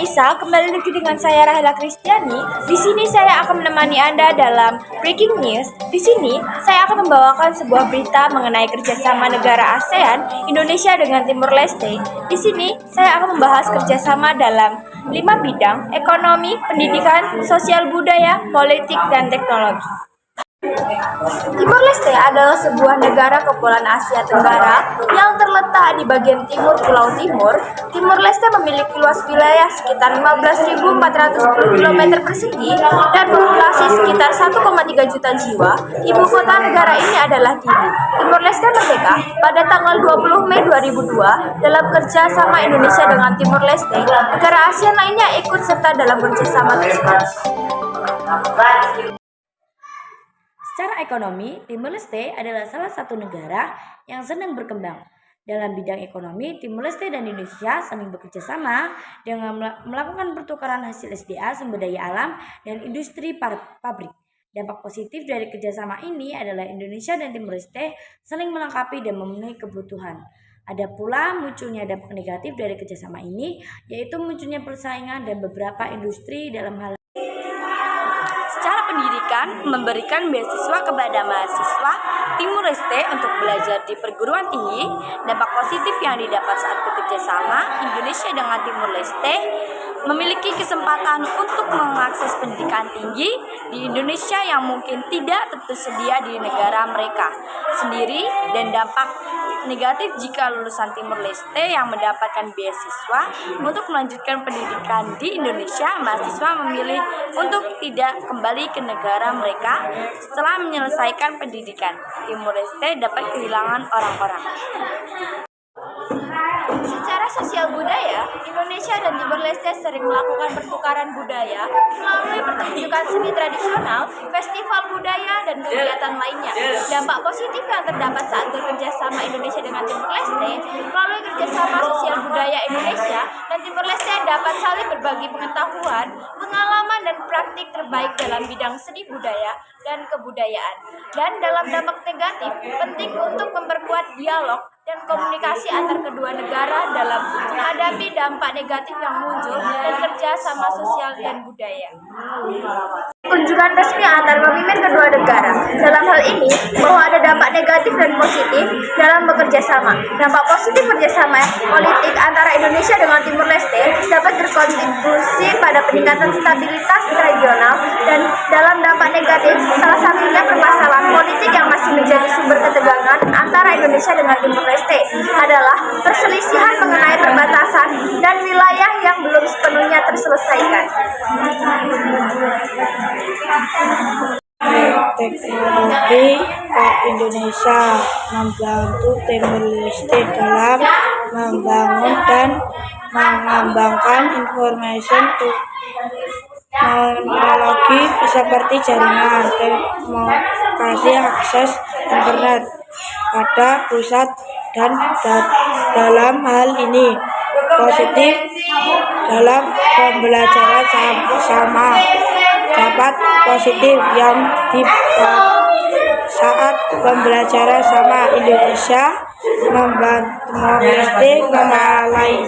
pemirsa, kembali lagi dengan saya Rahela Kristiani. Di sini saya akan menemani Anda dalam Breaking News. Di sini saya akan membawakan sebuah berita mengenai kerjasama negara ASEAN Indonesia dengan Timur Leste. Di sini saya akan membahas kerjasama dalam 5 bidang: ekonomi, pendidikan, sosial budaya, politik, dan teknologi. Timor Leste adalah sebuah negara kepulauan Asia Tenggara yang terletak di bagian timur Pulau Timur. Timor Leste memiliki luas wilayah sekitar 15.410 km persegi dan populasi sekitar 1,3 juta jiwa. Ibu kota negara ini adalah Dili. Timor Leste merdeka pada tanggal 20 Mei 2002 dalam kerjasama Indonesia dengan Timor Leste. Negara ASEAN lainnya ikut serta dalam kerjasama tersebut. Secara ekonomi, Timor Leste adalah salah satu negara yang sedang berkembang. Dalam bidang ekonomi, Timor Leste dan Indonesia saling bekerja sama dengan melakukan pertukaran hasil SDA, sumber daya alam, dan industri pabrik. Dampak positif dari kerjasama ini adalah Indonesia dan Timor Leste saling melengkapi dan memenuhi kebutuhan. Ada pula munculnya dampak negatif dari kerjasama ini, yaitu munculnya persaingan dan beberapa industri dalam hal pendidikan, memberikan beasiswa kepada mahasiswa Timor Leste untuk belajar di perguruan tinggi. Dampak positif yang didapat saat bekerja sama Indonesia dengan Timor Leste memiliki kesempatan untuk mengakses pendidikan tinggi di Indonesia yang mungkin tidak tersedia di negara mereka sendiri, dan dampak negatif jika lulusan Timor Leste yang mendapatkan beasiswa untuk melanjutkan pendidikan di Indonesia, mahasiswa memilih untuk tidak kembali ke negara mereka setelah menyelesaikan pendidikan. Timor Leste dapat kehilangan orang-orang. Secara sosial budaya, Indonesia dan Timor Leste sering melakukan pertukaran budaya melalui pertunjukan seni tradisional, festival budaya, dan kegiatan lainnya. Dampak positif yang terdapat saat bekerja sama Indonesia dengan Timor Leste melalui kerjasama sosial budaya Indonesia dan Timor Leste dapat saling berbagi pengetahuan, pengalaman, dan praktik terbaik dalam bidang seni budaya dan kebudayaan. Dan dalam dampak negatif, penting untuk memperkuat dialog dan komunikasi antar kedua negara dalam menghadapi dampak negatif yang muncul dan kerja sama sosial dan budaya. Kunjungan resmi antar pemimpin kedua negara. Dalam hal ini, bahwa ada dampak negatif dan positif dalam bekerja sama. Dampak positif kerjasama politik antara Indonesia dengan Timor Leste dapat berkontribusi pada peningkatan stabilitas regional, dan dalam dampak negatif, salah satunya permasalahan politik yang masih menjadi sumber ketegangan antara Indonesia dengan Timor Leste adalah perselisihan mengenai perbatasan dan wilayah yang belum sepenuhnya terselesaikan. Teknologi ke Indonesia membantu Timor Leste dalam membangun dan mengembangkan informasi teknologi seperti jaringan, komunikasi, akses internet pada pusat, dan dalam hal ini positif dalam pembelajaran sama. Dapat positif yang saat pembelajaran sama Indonesia membantu Timor Leste memulai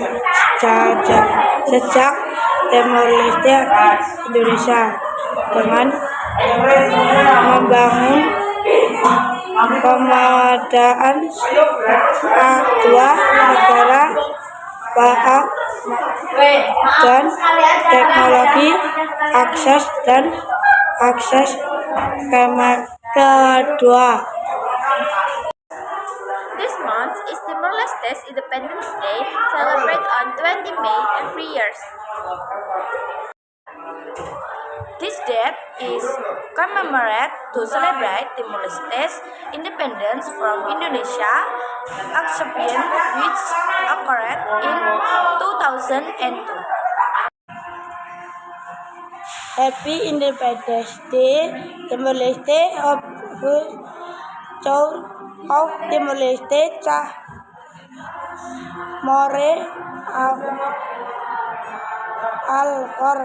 sejak Timor Leste Indonesia dengan membangun pemadaan dua negara dan teknologi akses kedua. This month is Timor Leste's Independence Day, celebrated on 20 May every year. This date is commemorated to celebrate Timor Leste's independence from Indonesia occupation, which occurred in 2002. Happy Independence Day, Timor Leste. Of Timor Leste, more Alfor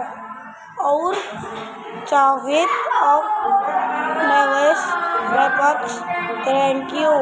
our Chawit of News reports. Thank you.